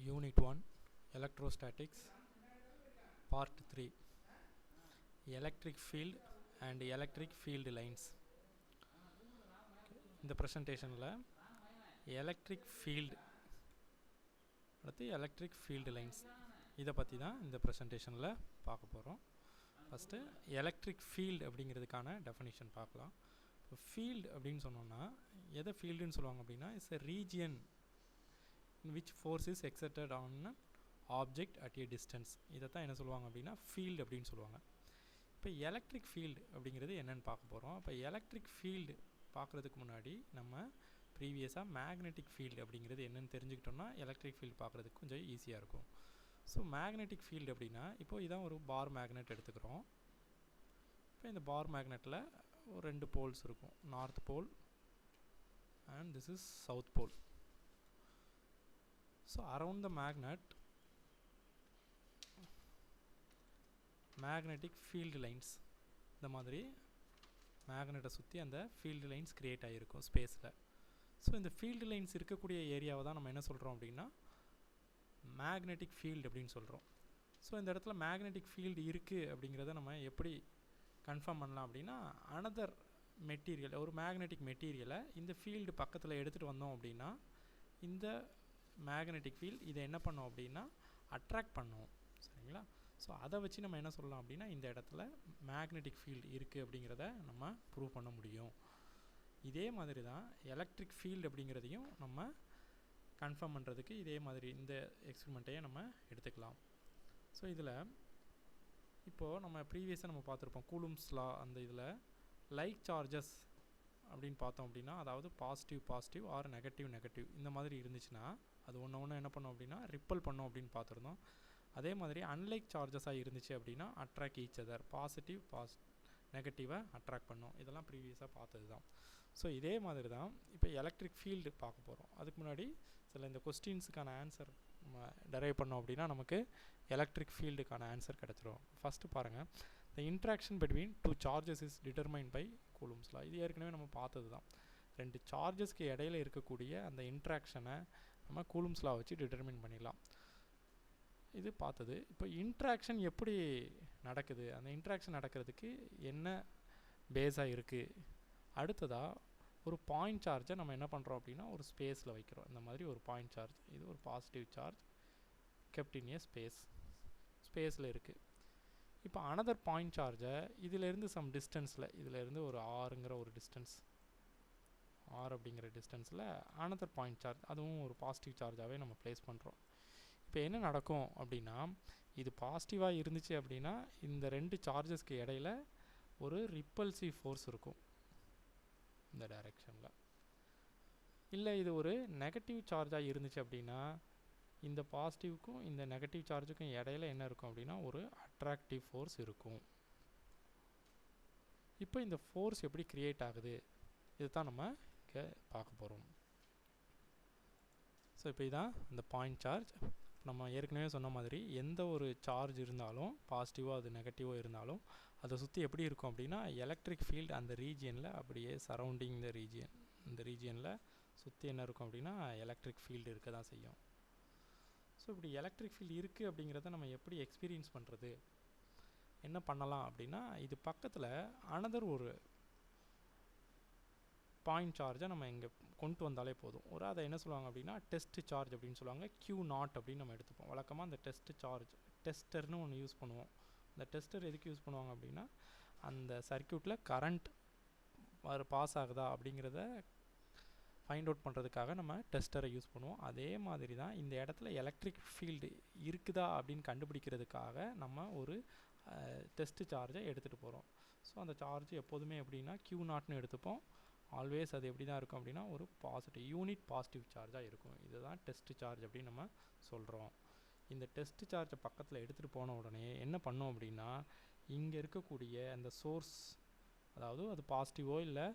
Unit 1 Electrostatics Part 3 Electric Field and Electric Field Lines. இந்த ப்ரெசன்டேஷனில் electric field அடுத்து electric field lines இதை பற்றி தான் இந்த ப்ரெசன்டேஷனில் பார்க்க போகிறோம். ஃபஸ்ட்டு எலக்ட்ரிக் ஃபீல்டு அப்படிங்கிறதுக்கான டெஃபினிஷன் பார்க்கலாம். இப்போ ஃபீல்டு அப்படின்னு சொன்னோன்னா எதை ஃபீல்டுன்னு சொல்லுவாங்க அப்படின்னா it's a region in which force is exerted on an object at a distance. இதை தான் என்ன சொல்லுவாங்க அப்படின்னா ஃபீல்டு அப்படின்னு சொல்லுவாங்க. இப்போ எலக்ட்ரிக் ஃபீல்டு அப்படிங்கிறது என்னென்னு பார்க்க போகிறோம். இப்போ எலக்ட்ரிக் ஃபீல்டு பார்க்குறதுக்கு முன்னாடி நம்ம ப்ரீவியஸாக மேக்னெட்டிக் ஃபீல்டு அப்படிங்கிறது என்னென்னு தெரிஞ்சுக்கிட்டோம்னா எலக்ட்ரிக் ஃபீல்டு பார்க்குறதுக்கு கொஞ்சம் ஈஸியாக இருக்கும். ஸோ மேக்னெட்டிக் ஃபீல்டு அப்படின்னா இப்போது இதான் ஒரு பார் மேக்னெட் எடுத்துக்கிறோம். இப்போ இந்த பார் மேக்னெட்டில் ஒரு 2 போல்ஸ் இருக்கும், north pole and this is south pole. So around the magnet magnetic field lines இந்த மாதிரி மேக்னெட்டை சுற்றி அந்த ஃபீல்டு லைன்ஸ் க்ரியேட் ஆகிருக்கும் ஸ்பேஸில். ஸோ இந்த ஃபீல்டு லைன்ஸ் இருக்கக்கூடிய ஏரியாவை தான் நம்ம என்ன சொல்கிறோம் அப்படின்னா மேக்னெட்டிக் ஃபீல்டு அப்படின்னு சொல்கிறோம். ஸோ இந்த இடத்துல மேக்னெட்டிக் ஃபீல்டு இருக்குது அப்படிங்கிறத நம்ம எப்படி கன்ஃபார்ம் பண்ணலாம் அப்படின்னா அனதர் மெட்டீரியல், ஒரு மேக்னெட்டிக் மெட்டீரியலை இந்த ஃபீல்டு பக்கத்தில் எடுத்துகிட்டு வந்தோம் அப்படின்னா இந்த மேக்னெட்டிக் ஃபீல்டு இதை என்ன பண்ணோம் அப்படின்னா அட்ராக்ட் பண்ணுவோம், சரிங்களா? ஸோ அதை வச்சு நம்ம என்ன சொல்லலாம் அப்படின்னா இந்த இடத்துல மேக்னெட்டிக் ஃபீல்டு இருக்குது அப்படிங்கிறத நம்ம ப்ரூவ் பண்ண முடியும். இதே மாதிரி தான் எலக்ட்ரிக் ஃபீல்டு அப்படிங்கிறதையும் நம்ம கன்ஃபார்ம் பண்ணுறதுக்கு இதே மாதிரி இந்த எக்ஸ்பெரிமெண்ட்டையே நம்ம எடுத்துக்கலாம். ஸோ இதில் இப்போது நம்ம ப்ரீவியஸாக நம்ம பார்த்துருப்போம் கூலும்ஸ் லா. அந்த இதில் லைக் சார்ஜஸ் அப்படின்னு பார்த்தோம் அப்படின்னா அதாவது பாசிட்டிவ் ஆர் நெகட்டிவ் இந்த மாதிரி இருந்துச்சுன்னா அது ஒன்று என்ன பண்ணோம் அப்படின்னா ரிப்பல் பண்ணோம் அப்படின்னு பார்த்துருந்தோம். அதே மாதிரி அன்லைக் சார்ஜஸாக இருந்துச்சு அப்படின்னா அட்ராக்ட் ஈச் அதர், நெகட்டிவை அட்ராக்ட் பண்ணோம். இதெல்லாம் ப்ரீவியஸாக பார்த்தது தான். ஸோ இதே மாதிரி தான் இப்போ எலக்ட்ரிக் ஃபீல்டு பார்க்க போகிறோம். அதுக்கு முன்னாடி சில இந்த கொஸ்டின்ஸுக்கான ஆன்சர் நம்ம டெரைவ் பண்ணோம் அப்படின்னா நமக்கு எலக்ட்ரிக் ஃபீல்டுக்கான ஆன்சர் கிடச்சிரும். ஃபஸ்ட்டு பாருங்கள், the interaction between 2 charges is determined by Coulomb's law. இது ஏற்கனவே நம்ம பார்த்தது தான். 2 சார்ஜஸ்க்கு இடையில இருக்கக்கூடிய அந்த இன்ட்ராக்ஷனை நம்ம கூலும்ஸ் லா வச்சு டிட்டர்மைன் பண்ணிடலாம். இது பார்த்தது. இப்போ இன்ட்ராக்ஷன் எப்படி நடக்குது, அந்த இன்ட்ராக்ஷன் நடக்கிறதுக்கு என்ன பேஸாக இருக்குது. அடுத்ததாக ஒரு பாயிண்ட் சார்ஜை நம்ம என்ன பண்ணுறோம் அப்படின்னா ஒரு ஸ்பேஸில் வைக்கிறோம். இந்த மாதிரி ஒரு பாயிண்ட் சார்ஜ், இது ஒரு பாசிட்டிவ் சார்ஜ் கெப்ட் இன் ஏ ஸ்பேஸில் இருக்குது. இப்போ அனதர் பாயிண்ட் சார்ஜை இதிலேருந்து சம் டிஸ்டன்ஸில், இதிலேருந்து ஒரு ஆறுங்கிற ஒரு டிஸ்டன்ஸ், ஆர் அப்படிங்கிற டிஸ்டன்ஸில் அனதர் பாயிண்ட் சார்ஜ், அதுவும் ஒரு பாசிட்டிவ் சார்ஜாகவே நம்ம ப்ளேஸ் பண்ணுறோம். இப்போ என்ன நடக்கும் அப்படின்னா இது பாசிட்டிவாக இருந்துச்சு அப்படின்னா இந்த 2 சார்ஜஸ்க்கு இடையில் ஒரு ரிப்பல்சிவ் ஃபோர்ஸ் இருக்கும் இந்த டைரெக்ஷனில். இல்லை இது ஒரு நெகட்டிவ் சார்ஜாக இருந்துச்சு அப்படின்னா இந்த பாசிட்டிவ்க்கும் இந்த நெகட்டிவ் சார்ஜுக்கும் இடையில என்ன இருக்கும் அப்படின்னா ஒரு அட்ராக்டிவ் ஃபோர்ஸ் இருக்கும். இப்போ இந்த ஃபோர்ஸ் எப்படி க்ரியேட் ஆகுது இது தான் நம்ம இங்கே பார்க்க போகிறோம். ஸோ இப்போ இதுதான் இந்த பாயிண்ட் சார்ஜ். நம்ம ஏற்கனவே சொன்ன மாதிரி எந்த ஒரு சார்ஜ் இருந்தாலும் பாசிட்டிவோ அது நெகட்டிவோ இருந்தாலும் அதை சுற்றி எப்படி இருக்கும் அப்படின்னா எலக்ட்ரிக் ஃபீல்டு அந்த ரீஜியனில் அப்படியே சரௌண்டிங் இந்த ரீஜியனில் சுற்றி என்ன இருக்கும் அப்படின்னா எலக்ட்ரிக் ஃபீல்டு இருக்க தான் செய்யும். ஸோ இப்படி எலக்ட்ரிக் ஃபீல்டு இருக்குது அப்படிங்கிறத நம்ம எப்படி எக்ஸ்பீரியன்ஸ் பண்ணுறது, என்ன பண்ணலாம் அப்படின்னா இது பக்கத்தில் அனதர் ஒரு பாயிண்ட் சார்ஜை நம்ம இங்கே கொண்டு வந்தாலே போதும். ஒரு அதை என்ன சொல்லுவாங்க அப்படின்னா டெஸ்ட் சார்ஜ் அப்படின்னு சொல்லுவாங்க, Q0 அப்படின்னு நம்ம எடுத்துப்போம். வழக்கமாக அந்த டெஸ்ட் சார்ஜ் டெஸ்டர்னு ஒன்று யூஸ் பண்ணுவோம். அந்த டெஸ்டர் எதுக்கு யூஸ் பண்ணுவாங்க அப்படின்னா அந்த சர்க்யூட்டில் கரண்ட் பாஸ் ஆகுதா அப்படிங்கிறத ஃபைண்ட் அவுட் பண்ணுறதுக்காக நம்ம டெஸ்டரை யூஸ் பண்ணுவோம். அதே மாதிரி தான் இந்த இடத்துல எலக்ட்ரிக் ஃபீல்டு இருக்குதா அப்படின்னு கண்டுபிடிக்கிறதுக்காக நம்ம ஒரு டெஸ்ட் சார்ஜை எடுத்துகிட்டு போகிறோம். ஸோ அந்த சார்ஜ் எப்போதுமே எப்படின்னா Q0ன்னு எடுத்துப்போம். ஆல்வேஸ் அது எப்படி தான் இருக்கும் அப்படின்னா ஒரு யூனிட் பாசிட்டிவ் சார்ஜாக இருக்கும். இதுதான் டெஸ்ட் சார்ஜ் அப்படின்னு நம்ம சொல்கிறோம். இந்த டெஸ்ட் சார்ஜை பக்கத்தில் எடுத்துகிட்டு போன உடனே என்ன பண்ணோம் அப்படின்னா இங்கே இருக்கக்கூடிய அந்த சோர்ஸ், அதாவது அது பாசிட்டிவோ இல்லை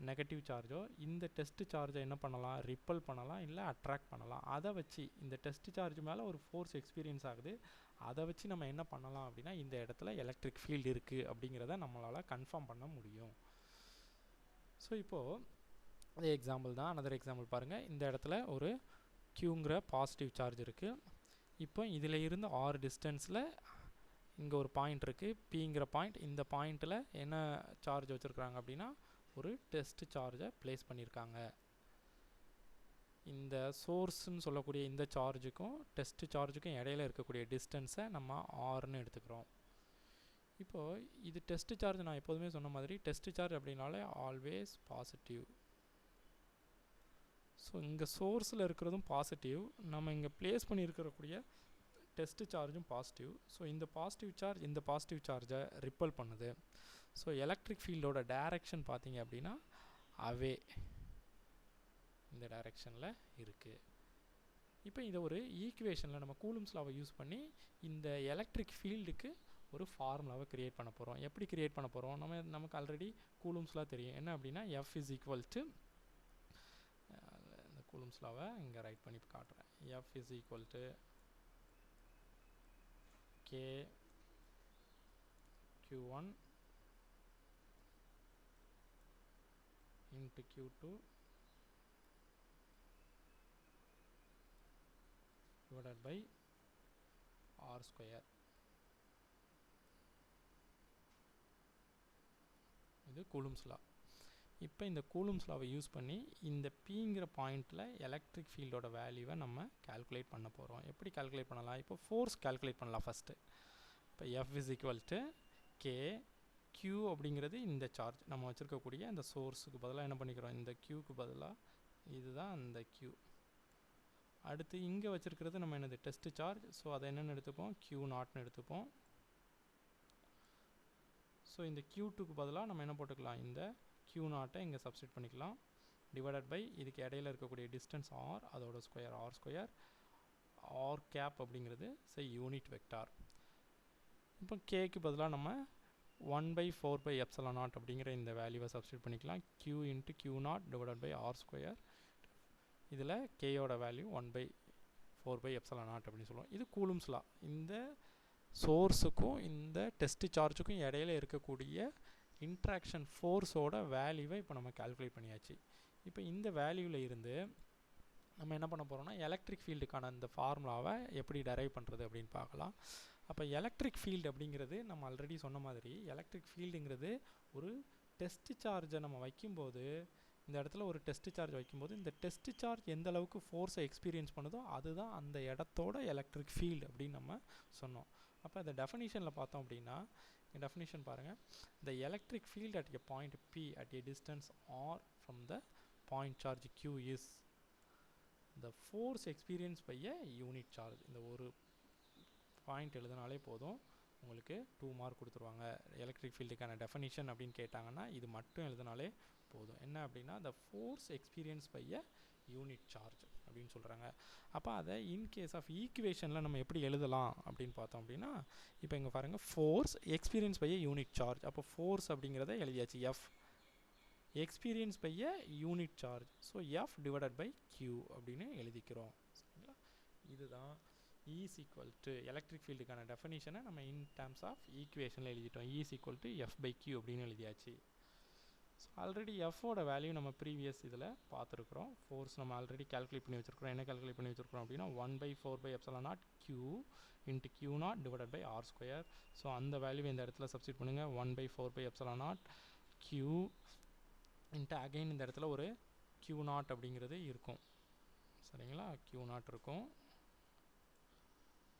நெகட்டிவ் சார்ஜோ, இந்த டெஸ்ட் சார்ஜை என்ன பண்ணலாம், ரிப்பல் பண்ணலாம் இல்லை அட்ராக்ட் பண்ணலாம். அதை வச்சு இந்த டெஸ்ட் சார்ஜ் மேலே ஒரு ஃபோர்ஸ் எக்ஸ்பீரியன்ஸ் ஆகுது. அதை வச்சு நம்ம என்ன பண்ணலாம் அப்படின்னா இந்த இடத்துல எலக்ட்ரிக் ஃபீல்டு இருக்குது அப்படிங்கிறத நம்மளால் கன்ஃபார்ம் பண்ண முடியும். ஸோ இப்போது அதே எக்ஸாம்பிள் தான், அனதர் எக்ஸாம்பிள் பாருங்கள். இந்த இடத்துல ஒரு க்யூங்கிற பாசிட்டிவ் சார்ஜ் இருக்குது. இப்போ இதில் இருந்து ஆர் டிஸ்டன்ஸில் இங்கே ஒரு பாயிண்ட் இருக்குது, பிங்கிற பாயிண்ட். இந்த பாயிண்ட்டில் என்ன சார்ஜ் வச்சுருக்காங்க அப்படின்னா ஒரு டெஸ்ட் சார்ஜை ப்ளேஸ் பண்ணியிருக்காங்க. இந்த சோர்ஸ்ன்னு சொல்லக்கூடிய இந்த சார்ஜுக்கும் டெஸ்ட் சார்ஜுக்கும் இடையில இருக்கக்கூடிய டிஸ்டன்ஸை நம்ம ஆர்னு எடுத்துக்கிறோம். இப்போது இது டெஸ்ட் சார்ஜ், நான் எப்போதுமே சொன்ன மாதிரி டெஸ்ட் சார்ஜ் அப்படின்னாலே ஆல்வேஸ் பாசிட்டிவ். ஸோ இங்கே சோர்ஸில் இருக்கிறதும் பாசிட்டிவ், நம்ம இங்கே ப்ளேஸ் பண்ணியிருக்கக்கூடிய டெஸ்ட் சார்ஜும் பாசிட்டிவ். ஸோ இந்த பாசிட்டிவ் சார்ஜ் இந்த பாசிட்டிவ் சார்ஜை ரிப்பல் பண்ணுது. ஸோ எலக்ட்ரிக் ஃபீல்டோட டைரக்ஷன் பார்த்தீங்க அப்படின்னா அவே இந்த டைரக்ஷனில் இருக்குது. இப்போ இதை ஒரு ஈக்குவேஷனில் நம்ம கூலும்ஸ் லாவை யூஸ் பண்ணி இந்த எலக்ட்ரிக் ஃபீல்டுக்கு ஒரு ஃபார்முலாவை க்ரியேட் பண்ண போகிறோம். எப்படி க்ரியேட் பண்ண போகிறோம்? நமக்கு ஆல்ரெடி கூலும்ஸ்லாம் தெரியும். என்ன அப்படின்னா எஃப் இஸ் ஈக்குவல் டு, இந்த கூலும்ஸ் லாவை இங்கே ரைட் பண்ணி காட்டுறேன். F is equal to K Q1 into Q2 divided by R square. இது கூலும்ஸ் லா. இப்போ இந்த கூலும்ஸ் லாவை யூஸ் பண்ணி இந்த Pங்கிற பாயிண்டில் எலக்ட்ரிக் ஃபீல்டோட வேல்யூவை நம்ம கால்குலேட் பண்ண போகிறோம். எப்படி கால்குலேட் பண்ணலாம்? இப்போ ஃபோர்ஸ் கால்குலேட் பண்ணலாம் ஃபஸ்ட்டு. இப்போ F is equal to K, Q அப்படிங்கிறது இந்த சார்ஜ் நம்ம வச்சுருக்கக்கூடிய இந்த சோர்ஸுக்கு பதிலாக என்ன பண்ணிக்கிறோம், இந்த Qக்கு பதிலாக இதுதான் அந்த Q. அடுத்து இங்கே வச்சுருக்கிறது நம்ம என்னது டெஸ்ட் சார்ஜ். ஸோ அதை என்னென்னு எடுத்துப்போம், Q0ன்னு எடுத்துப்போம். ஸோ இந்த Q2க்கு பதிலாக நம்ம என்ன போட்டுக்கலாம், இந்த Q0 இங்கே சப்ஸ்டிட் பண்ணிக்கலாம். டிவைடட் பை இதுக்கு இடையில இருக்கக்கூடிய டிஸ்டன்ஸ் R, அதோட square R square. R cap அப்படிங்கிறது யூனிட் வெக்டார். இப்போ Kக்கு பதிலாக நம்ம 1/4/ε0 அப்படிங்கிற இந்த வேல்யூவை சப்ஸ்டிட் பண்ணிக்கலாம். Q into Q0 divided by R square. இதில் Kயோட வேல்யூ 1/4/ε0 அப்படின்னு சொல்லுவோம். இது கூலும்ஸ் லா. இந்த சோர்ஸுக்கும் இந்த டெஸ்ட் சார்ஜுக்கும் இடையில இருக்கக்கூடிய இன்ட்ராக்ஷன் ஃபோர்ஸோட வேல்யூவை இப்போ நம்ம கால்குலேட் பண்ணியாச்சு. இப்போ இந்த வேல்யூவில் இருந்து நம்ம என்ன பண்ண போகிறோம்னா எலக்ட்ரிக் ஃபீல்டுக்கான இந்த ஃபார்முலாவை எப்படி டெரைவ் பண்ணுறது அப்படின்னு பார்க்கலாம். அப்போ எலக்ட்ரிக் ஃபீல்டு அப்படிங்கிறது நம்ம ஆல்ரெடி சொன்ன மாதிரி எலக்ட்ரிக் ஃபீல்டுங்கிறது ஒரு டெஸ்ட் சார்ஜை நம்ம வைக்கும்போது, இந்த இடத்துல ஒரு டெஸ்ட் சார்ஜ் வைக்கும்போது இந்த டெஸ்ட் சார்ஜ் எந்த அளவுக்கு ஃபோர்ஸை எக்ஸ்பீரியன்ஸ் பண்ணுதோ அதுதான் அந்த இடத்தோட எலக்ட்ரிக் ஃபீல்டு அப்படின்னு நம்ம சொன்னோம். அப்போ இந்த டெஃபினிஷனில் பார்த்தோம் அப்படின்னா, டெஃபினிஷன் பாருங்கள். The electric field at a point P at a distance R from the point charge Q is the force experienced by a unit charge. இந்த ஒரு பாயிண்ட் எழுதினாலே போதும், உங்களுக்கு 2 மார்க் கொடுத்துருவாங்க. எலக்ட்ரிக் ஃபீல்டுக்கான டெஃபினிஷன் அப்படின்னு கேட்டாங்கன்னா இது மட்டும் எழுதினாலே போதும். என்ன அப்படின்னா the force experienced by a unit charge அப்படின்னு சொல்கிறாங்க. அப்போ அதை இன்கேஸ் ஆஃப் ஈக்குவேஷனில் நம்ம எப்படி எழுதலாம் அப்படின்னு பார்த்தோம் அப்படின்னா, இப்போ இங்கே பாருங்கள், force experience by unit charge. அப்போ ஃபோர்ஸ் அப்படிங்கிறத எழுதியாச்சு, F experience by unit charge. So F divided by Q அப்படின்னு எழுதிக்கிறோம். சரிங்களா? இதுதான் ஈஸ் ஈக்குவல் டு எலக்ட்ரிக் ஃபீல்டுக்கான டெஃபினிஷனை நம்ம இன் டேர்ம்ஸ் ஆஃப் ஈக்குவேஷனில் எழுதிட்டோம். Is equal to F by Q அப்படின்னு எழுதியாச்சு. ஸோ ஆல்ரெடி எஃபோட வேல்யூ நம்ம ப்ரீவியஸ் இதில் பார்த்துருக்குறோம். ஃபோர்ஸ் நம்ம ஆல்ரெடி கால்குலேட் பண்ணி வச்சுருக்கிறோம். என்ன கால்குலேட் பண்ணி வச்சுருக்கிறோம் அப்படின்னா 1/4/ε0 Q into Q0 divided by R square. So அந்த வேல்யூ இந்த இடத்துல சப்ஸ்டிட் பண்ணுங்கள். 1/4/ε0 Q இன்ட்டு அகைன் இந்த இடத்துல ஒரு Q0 அப்படிங்கிறது இருக்கும். சரிங்களா? Q0 இருக்கும்.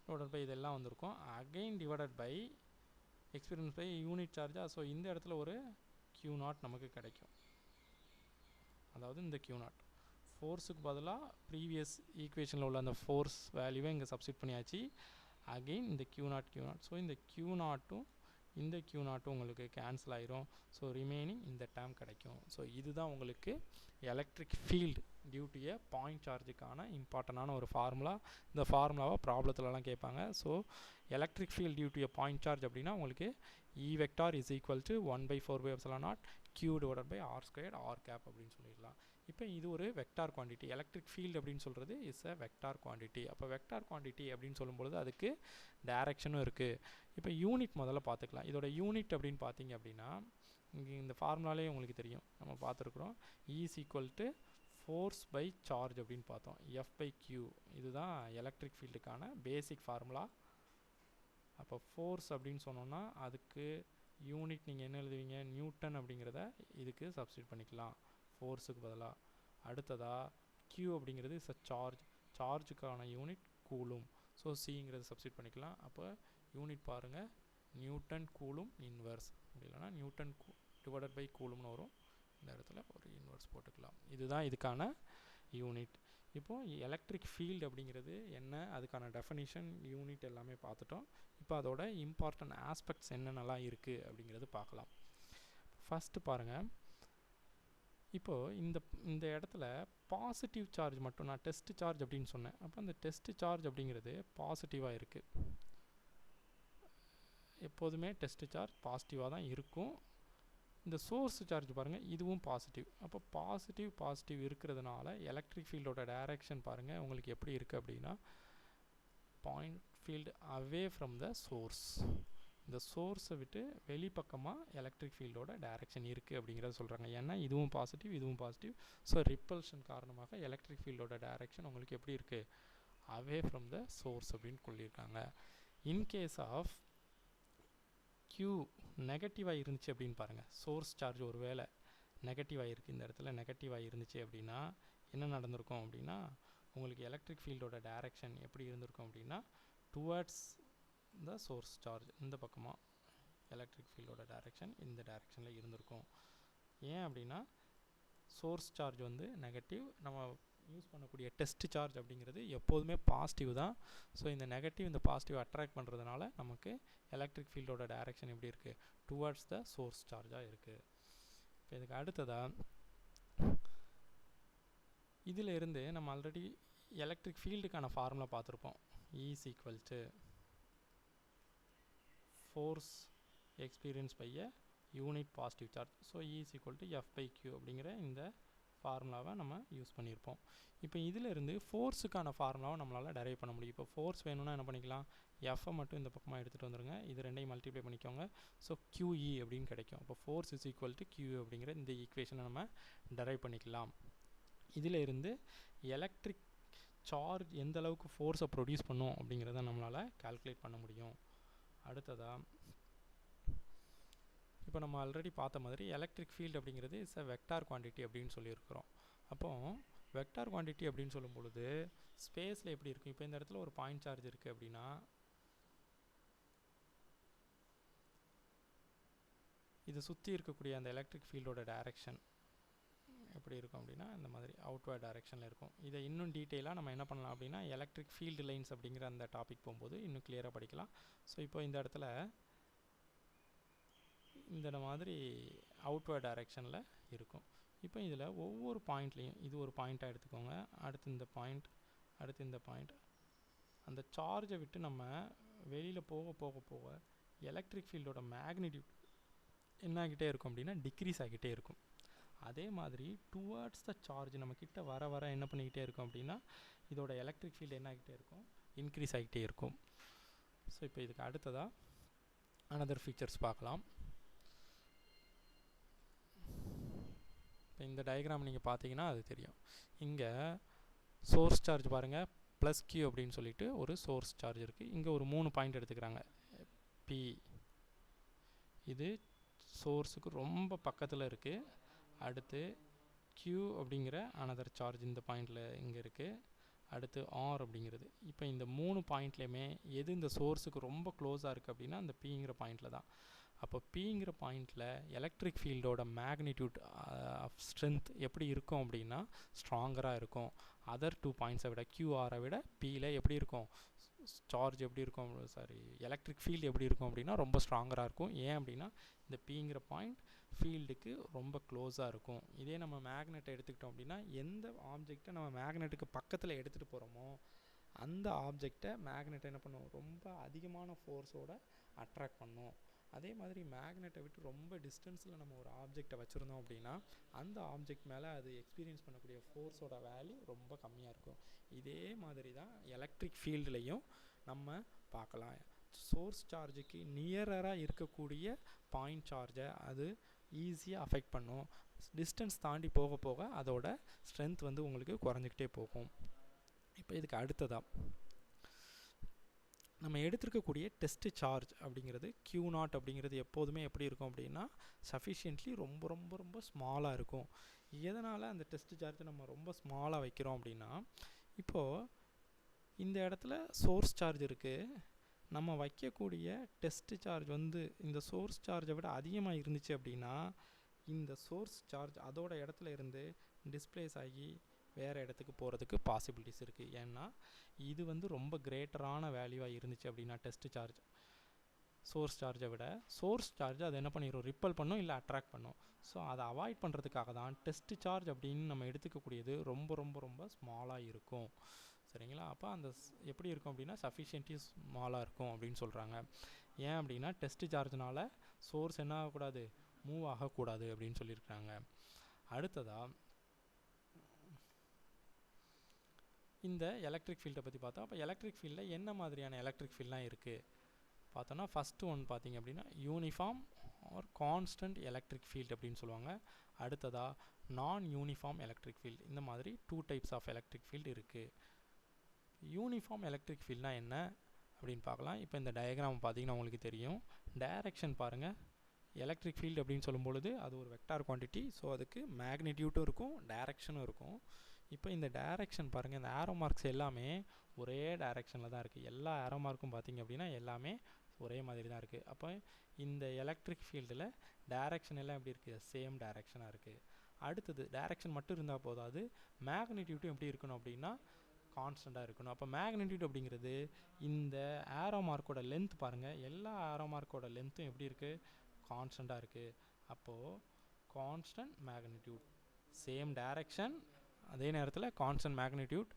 டிவைடட் பை இதெல்லாம் வந்திருக்கும். Again divided by experience by unit சார்ஜா. ஸோ இந்த இடத்துல ஒரு Q0 நமக்கு கிடைக்கும். அதாவது இந்த Q0 ஃபோர்ஸுக்கு பதிலாக ப்ரீவியஸ் ஈக்குவேஷனில் உள்ள அந்த ஃபோர்ஸ் வேல்யூவை இங்கே சப்ஸ்டிட் பண்ணியாச்சு. அகெயின் இந்த Q0. ஸோ இந்த Q0ம் இந்த Q0 உங்களுக்கு கேன்சல் ஆயிரும். ஸோ ரிமைனிங் இந்த டேர்ம் கிடைக்கும். ஸோ இதுதான் உங்களுக்கு electric field due to a point சார்ஜுக்கான இம்பார்ட்டண்டான ஒரு ஃபார்முலா. இந்த ஃபார்முலாவை ப்ராப்ளத்துலலாம் கேட்பாங்க. So electric field due to a point charge அப்படின்னா உங்களுக்கு E vector is equal to 1/4/ε0 Q divided by R squared R cap அப்படின்னு சொல்லிடலாம். இப்போ இது ஒரு வெக்டார் குவான்டிட்டி. எலக்ட்ரிக் ஃபீல்டு அப்படின்னு சொல்கிறது இஸ் அ வெக்டார் குவான்டிட்டி. அப்போ வெக்டார் குவான்டிட்டி அப்படின்னு சொல்லும்பொழுது அதுக்கு டைரக்ஷனும் இருக்குது. இப்போ யூனிட் முதல்ல பார்த்துக்கலாம். இதோட யூனிட் அப்படின்னு பார்த்தீங்க அப்படின்னா இங்கே இந்த ஃபார்முலாலே உங்களுக்கு தெரியும், நம்ம பார்த்துருக்குறோம். E is equal to force by charge அப்படின்னு பார்த்தோம். எஃப் பை கியூ இதுதான் எலக்ட்ரிக் ஃபீல்டுக்கான பேசிக் ஃபார்முலா. அப்போ ஃபோர்ஸ் அப்படின்னு சொன்னோன்னா அதுக்கு யூனிட் நீங்கள் என்ன எழுதுவீங்க, நியூட்டன் அப்படிங்கிறத இதுக்கு சப்ஸ்டியூட் பண்ணிக்கலாம் ஃபோர்ஸுக்கு பதிலாக. அடுத்ததாக கியூ அப்படிங்கிறது இஸ் அ சார்ஜ், சார்ஜுக்கான யூனிட் கூலும். ஸோ சிங்கிறது சப்ஸ்டியூட் பண்ணிக்கலாம். அப்போ யூனிட் பாருங்கள், நியூட்டன் கூலும் இன்வர்ஸ், அப்படி இல்லைனா நியூட்டன் டிவைடட் பை கூலும்னு வரும். இந்த இடத்துல ஒரு இன்வர்ஸ் போட்டுக்கலாம். இதுதான் இதுக்கான யூனிட். இப்போது எலக்ட்ரிக் ஃபீல்டு அப்படிங்கிறது என்ன, அதுக்கான டெஃபனிஷன், யூனிட் எல்லாமே பார்த்துட்டோம். இப்போ அதோட இம்பார்ட்டன்ட் ஆஸ்பெக்ட்ஸ் என்னென்னலாம் இருக்குது அப்படிங்கிறது பார்க்கலாம். ஃபஸ்ட்டு பாருங்கள், இப்போது இந்த இடத்துல பாசிட்டிவ் சார்ஜ் மட்டும், நான் டெஸ்ட் சார்ஜ் அப்படின்னு சொன்னேன். அப்போ அந்த டெஸ்ட் சார்ஜ் அப்படிங்கிறது பாசிட்டிவாக இருக்குது. எப்போதுமே டெஸ்ட் சார்ஜ் பாசிட்டிவாக தான் இருக்கும். இந்த சோர்ஸ் சார்ஜ் பாருங்கள், இதுவும் பாசிட்டிவ். அப்போ பாசிட்டிவ் இருக்கிறதுனால எலக்ட்ரிக் ஃபீல்டோட டைரக்ஷன் பாருங்கள் உங்களுக்கு எப்படி இருக்குது அப்படின்னா, point field away from the source. இந்த சோர்ஸை விட்டு வெளிப்பக்கமாக எலக்ட்ரிக் ஃபீல்டோட டைரக்ஷன் இருக்குது அப்படிங்கிறத சொல்கிறாங்க. ஏன்னா இதுவும் பாசிட்டிவ். ஸோ ரிப்பல்ஷன் காரணமாக எலக்ட்ரிக் ஃபீல்டோட டைரக்ஷன் உங்களுக்கு எப்படி இருக்குது, அவே ஃப்ரம் த சோர்ஸ் அப்படின்னு சொல்லியிருக்காங்க. இன்கேஸ் ஆஃப் Q நெகட்டிவாக இருந்துச்சு அப்படின்னு பாருங்கள், சோர்ஸ் சார்ஜ் ஒரு வேளை நெகட்டிவாக இருக்குது, இந்த இடத்துல நெகட்டிவாக இருந்துச்சு அப்படின்னா என்ன நடந்திருக்கும் அப்படின்னா, உங்களுக்கு எலக்ட்ரிக் ஃபீல்டோட டைரக்ஷன் எப்படி இருந்திருக்கும் அப்படின்னா, டுவர்ட்ஸ் த சோர்ஸ் சார்ஜ், இந்த பக்கமாக எலக்ட்ரிக் ஃபீல்டோட டைரக்ஷன் இந்த டைரக்ஷனில் இருந்திருக்கும். ஏன் அப்படின்னா சோர்ஸ் சார்ஜ் வந்து நெகட்டிவ், நம்ம யூஸ் பண்ணக்கூடிய டெஸ்ட் சார்ஜ் அப்படிங்கிறது எப்போதுமே பாசிட்டிவ் தான். ஸோ இந்த நெகட்டிவ் இந்த பாசிட்டிவ் அட்ராக்ட் பண்ணுறதுனால நமக்கு எலக்ட்ரிக் ஃபீல்டோட டைரக்ஷன் எப்படி இருக்குது, டுவர்ட்ஸ் த சோர்ஸ் சார்ஜாக இருக்குது. இப்போ இதுக்கு அடுத்ததாக இதில் இருந்து நம்ம ஆல்ரெடி எலக்ட்ரிக் ஃபீல்டுக்கான ஃபார்முலா பார்த்துருப்போம். E is equal to force experienced by a unit positive charge. So E is equal to F by Q அப்படிங்கிற இந்த ஃபார்முலாவை நம்ம யூஸ் பண்ணியிருப்போம். இப்போ இதில் இருந்து ஃபோர்ஸுக்கான ஃபார்முலாவை நம்மளால் டெரைவ் பண்ண முடியும். இப்போ ஃபோர்ஸ் வேணும்னா என்ன பண்ணிக்கலாம், எஃப்ஐ மட்டும் இந்த பக்கமாக எடுத்துகிட்டு வந்துடுங்க, இது ரெண்டையும் மல்டிப்ளை பண்ணிக்கோங்க. ஸோ QE அப்படின்னு கிடைக்கும். இப்போ force is equal to QE அப்படிங்கிற இந்த ஈக்குவேஷனை நம்ம டெரைவ் பண்ணிக்கலாம். இதில் இருந்து எலக்ட்ரிக் சார்ஜ் எந்த அளவுக்கு ஃபோர்ஸை ப்ரொடியூஸ் பண்ணும் அப்படிங்கிறத நம்மளால் கால்குலேட் பண்ண முடியும். அடுத்ததாக இப்போ நம்ம ஆல்ரெடி பார்த்த மாதிரி எலக்ட்ரிக் ஃபீல்டு அப்படிங்கிறது இஸ் அ வெக்டார் குவான்டிட்டி அப்படின்னு சொல்லியிருக்கிறோம். அப்போது வெக்டார் குவான்டிட்டி அப்படின்னு சொல்லும் பொழுது ஸ்பேஸில் எப்படி இருக்கும், இப்போ இந்த இடத்துல ஒரு பாயிண்ட் சார்ஜ் இருக்குது அப்படின்னா இது சுற்றி இருக்கக்கூடிய அந்த எலக்ட்ரிக் ஃபீல்டோட டைரக்ஷன் எப்படி இருக்கும் அப்படின்னா இந்த மாதிரி அவுட்வர்ட் டைரக்ஷனில் இருக்கும். இதை இன்னும் டீட்டெயிலாக நம்ம என்ன பண்ணலாம் அப்படின்னா எலக்ட்ரிக் ஃபீல்டு லைன்ஸ் அப்படிங்கிற அந்த டாபிக் போகும்போது இன்னும் கிளியராக படிக்கலாம். ஸோ இப்போ இந்த இடத்துல இந்த மாதிரி அவுட்வர்ட் டைரக்ஷனில் இருக்கும். இப்போ இதில் ஒவ்வொரு பாயிண்ட்லேயும் இது ஒரு பாயிண்ட்டாக எடுத்துக்கோங்க, அடுத்து இந்த பாயிண்ட், அடுத்து இந்த பாயிண்ட், அந்த சார்ஜை விட்டு நம்ம வெளியில் போக போக போக எலக்ட்ரிக் ஃபீல்டோட மேக்னிடியூட் என்ன ஆகிட்டே இருக்கும் அப்படின்னா டிக்ரீஸ் ஆகிட்டே இருக்கும். அதே மாதிரி டுவர்ட்ஸ் த சார்ஜ் நம்ம கிட்ட வர வர என்ன பண்ணிக்கிட்டே இருக்கும் அப்படின்னா இதோட எலக்ட்ரிக் ஃபீல்டு என்ன ஆகிட்டே இருக்கும், இன்க்ரீஸ் ஆகிட்டே இருக்கும். ஸோ இப்போ இதுக்கு அடுத்ததாக அனதர் ஃபீச்சர்ஸ் பார்க்கலாம். இப்போ இந்த டயக்ராம் நீங்கள் பார்த்தீங்கன்னா அது தெரியும். இங்கே சோர்ஸ் சார்ஜ் பாருங்கள், ப்ளஸ் Q அப்படின்னு சொல்லிட்டு ஒரு சோர்ஸ் சார்ஜ் இருக்குது. இங்கே ஒரு 3 பாயிண்ட் எடுத்துக்கிறாங்க. P இது சோர்ஸுக்கு ரொம்ப பக்கத்தில் இருக்குது. அடுத்து Q அப்படிங்கிற அனதர் சார்ஜ் இந்த பாயிண்டில் இங்கே இருக்குது. அடுத்து R அப்படிங்கிறது. இப்போ இந்த 3 பாயிண்ட்லேயுமே எது இந்த சோர்ஸுக்கு ரொம்ப க்ளோஸாக இருக்குது அப்படின்னா அந்த Pங்கிற பாயிண்டில் தான். அப்போ Pங்கிற பாயிண்டில் எலக்ட்ரிக் ஃபீல்டோட மேக்னிடியூட் ஆஃப் ஸ்ட்ரென்த் எப்படி இருக்கும் அப்படின்னா ஸ்ட்ராங்கராக இருக்கும். அதர் 2 பாயிண்ட்ஸை விட QRஐ விட Pயில் எப்படி இருக்கும், சார்ஜ் எப்படி இருக்கும், எலக்ட்ரிக் ஃபீல்டு எப்படி இருக்கும் அப்படின்னா ரொம்ப ஸ்ட்ராங்கராக இருக்கும். ஏன் அப்படின்னா இந்த Pங்கிற பாயிண்ட் ஃபீல்டுக்கு ரொம்ப க்ளோஸாக இருக்கும். இதே நம்ம மேக்னெட்டை எடுத்துக்கிட்டோம் அப்படின்னா எந்த ஆப்ஜெக்டை நம்ம மேக்னெட்டுக்கு பக்கத்தில் எடுத்துகிட்டு போகிறோமோ அந்த ஆப்ஜெக்டை மேக்னெட்டை என்ன பண்ணும், ரொம்ப அதிகமான ஃபோர்ஸோட அட்ராக்ட் பண்ணும். அதே மாதிரி மேக்னெட்டை விட்டு ரொம்ப டிஸ்டன்ஸில் நம்ம ஒரு ஆப்ஜெக்டை வச்சுருந்தோம் அப்படின்னா அந்த ஆப்ஜெக்ட் மேலே அது எக்ஸ்பீரியன்ஸ் பண்ணக்கூடிய ஃபோர்ஸோட வேல்யூ ரொம்ப கம்மியாக இருக்கும். இதே மாதிரி தான் எலக்ட்ரிக் ஃபீல்டுலையும் நம்ம பார்க்கலாம். சோர்ஸ் சார்ஜுக்கு நியராக இருக்கக்கூடிய பாயிண்ட் சார்ஜை அது ஈஸியாக அஃபெக்ட் பண்ணும். டிஸ்டன்ஸ் தாண்டி போக போக அதோட ஸ்ட்ரென்த் வந்து உங்களுக்கு குறைஞ்சிக்கிட்டே போகும். இப்போ இதுக்கு அடுத்ததாக நம்ம எடுத்துருக்கக்கூடிய டெஸ்ட் சார்ஜ் அப்படிங்கிறது Q0 அப்படிங்கிறது எப்போதுமே எப்படி இருக்கும் அப்படின்னா சஃபிஷியன்ட்லி ரொம்ப ரொம்ப ரொம்ப ஸ்மாலாக இருக்கும். எதனால் அந்த டெஸ்ட் சார்ஜை நம்ம ரொம்ப ஸ்மாலாக வைக்கிறோம் அப்படின்னா, இப்போது இந்த இடத்துல சோர்ஸ் சார்ஜ் இருக்குது, நம்ம வைக்கக்கூடிய டெஸ்ட் சார்ஜ் வந்து இந்த சோர்ஸ் சார்ஜை விட அதிகமாக இருந்துச்சு அப்படின்னா இந்த சோர்ஸ் சார்ஜ் அதோட இடத்துல இருந்து டிஸ்பிளேஸ் ஆகி வேறு இடத்துக்கு போகிறதுக்கு பாசிபிலிட்டிஸ் இருக்குது. ஏன்னா இது வந்து ரொம்ப கிரேட்டரான வேல்யூவாக இருந்துச்சு அப்படின்னா டெஸ்ட் சார்ஜ் சோர்ஸ் சார்ஜை விட சோர்ஸ் சார்ஜ் அதை என்ன பண்ணிடும், ரிப்பல் பண்ணும் இல்லை அட்ராக்ட் பண்ணும். ஸோ அதை அவாய்ட் பண்ணுறதுக்காக தான் டெஸ்ட் சார்ஜ் அப்படின்னு நம்ம எடுத்துக்கக்கூடியது ரொம்ப ரொம்ப ரொம்ப ஸ்மாலாக இருக்கும். சரிங்களா? அப்போ அந்த எப்படி இருக்கும் அப்படின்னா சஃபிஷியன்ட்லி ஸ்மாலாக இருக்கும் அப்படின்னு சொல்கிறாங்க. ஏன் அப்படின்னா டெஸ்ட் சார்ஜ்னால சோர்ஸ் என்ன ஆகக்கூடாது, மூவ் ஆகக்கூடாது அப்படின்னு சொல்லியிருக்காங்க. அடுத்ததாக இந்த எலக்ட்ரிக் ஃபீல்டை பற்றி பார்த்தோம். அப்போ எலக்ட்ரிக் ஃபீல்டில் என்ன மாதிரியான எலக்ட்ரிக் ஃபீல்ட்லாம் இருக்குது பார்த்தோன்னா, ஃபஸ்ட்டு ஒன் பார்த்திங்க அப்படின்னா uniform or constant electric field அப்படின்னு சொல்லுவாங்க. அடுத்ததாக நான் யூனிஃபார்ம் எலக்ட்ரிக் ஃபீல்டு. இந்த மாதிரி 2 டைப்ஸ் ஆஃப் எலக்ட்ரிக் ஃபீல்டு இருக்குது. யூனிஃபார்ம் எலக்ட்ரிக் ஃபீல்ட்னால் என்ன அப்படின்னு பார்க்கலாம். இப்போ இந்த டயக்ராம் பார்த்திங்கன்னா உங்களுக்கு தெரியும். டைரக்ஷன் பாருங்கள். எலக்ட்ரிக் ஃபீல்டு அப்படின்னு சொல்லும்பொழுது அது ஒரு வெக்டார் குவான்டிட்டி. ஸோ அதுக்கு மேக்னிடியூட்டும் இருக்கும், டைரக்ஷனும் இருக்கும். இப்போ இந்த டைரக்ஷன் பாருங்கள், இந்த ஆரோ மார்க்ஸ் எல்லாமே ஒரே டைரக்ஷனில் தான் இருக்குது. எல்லா ஆரோ மார்க்கும் பார்த்திங்க அப்படின்னா எல்லாமே ஒரே மாதிரி தான் இருக்குது. அப்போ இந்த எலக்ட்ரிக் ஃபீல்டில் டைரக்ஷன் எல்லாம் எப்படி இருக்குது, சேம் டைரக்ஷனாக இருக்குது. அடுத்தது டைரக்ஷன் மட்டும் இருந்தால் போதாது, மேக்னிடியூட்டும் எப்படி இருக்கணும் அப்படின்னா கான்ஸ்டண்ட்டாக இருக்கணும். அப்போ மேக்னிடியூட் அப்படிங்கிறது இந்த ஆரோ மார்க்கோட லென்த் பாருங்கள், எல்லா ஆரோ மார்க்கோட லென்த்தும் எப்படி இருக்குது, கான்ஸ்டண்ட்டாக இருக்குது. அப்போது கான்ஸ்டன்ட் மேக்னிடியூட், சேம் டைரக்ஷன், அதே நேரத்தில் கான்ஸ்டன்ட் மேக்னிடியூட்